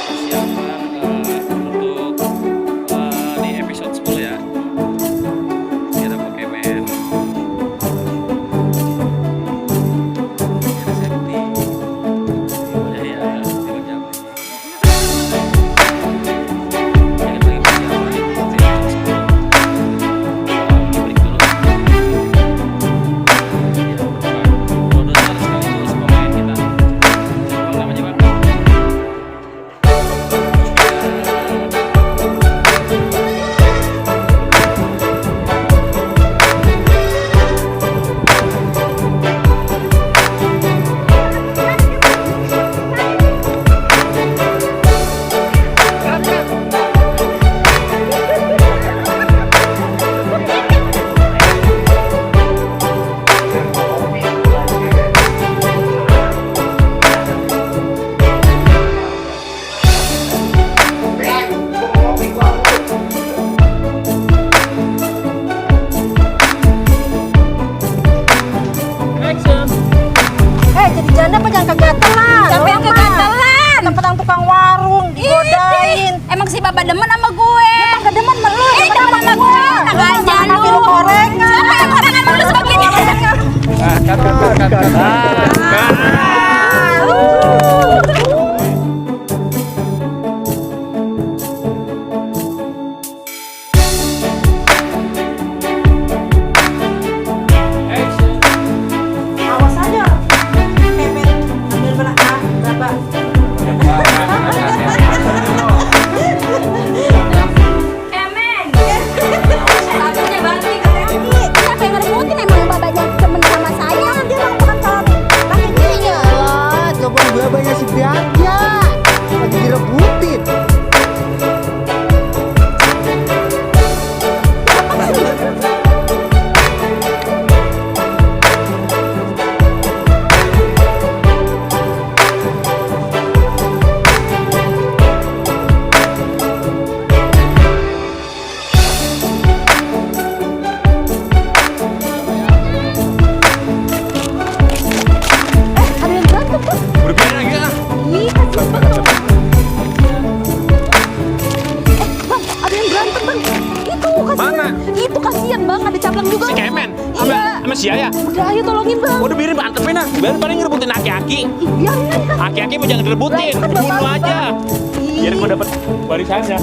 persiapan untuk di episode 10 ya. Kita pakai men. Safety. Ya, tidak jauh lagi. Kita lagi persiapan di episode 10. Break dulu. Ya, produser sekaligus pemain kita. Bang, namanya Bang? Jadi janda apa jangan kegatelan? Siapa yang kegatelan? Petang tukang warung, digodain. Emang si Bapak demen sama gue? Emang gak demen sama lu? Demen sama gue. Enak aja lu. Lu gorengan. Siapa yang gorengan mulus begini? Awas aja. Pepet, ambil berapa? Berapa? Emeng. Satunya banting. Siapa yang ngerebutin emang babanya temen sama saya? Dia mau makan kami. Lagi dirinya. Alah, coba gue banyak si aja. Lagi direbutin. Ada yang berantem tuh. Berbicara lagi ah. Ih, kasihan banget. Bang, ada yang berantem bang. Itu kasihan. Mana? Itu kasihan bang, ada cablang juga. Si Kemen Iya. sama si Yaya. Udah ayo tolongin bang. Udah biarin bantepin ah. Biarin paling ngerebutin aki-aki. Ih, biarin aja kan. Aki-aki mau jangan direbutin. Lah, kan Bunuh bapak, aja. Bang. Biar Ih. gue dapet barisannya.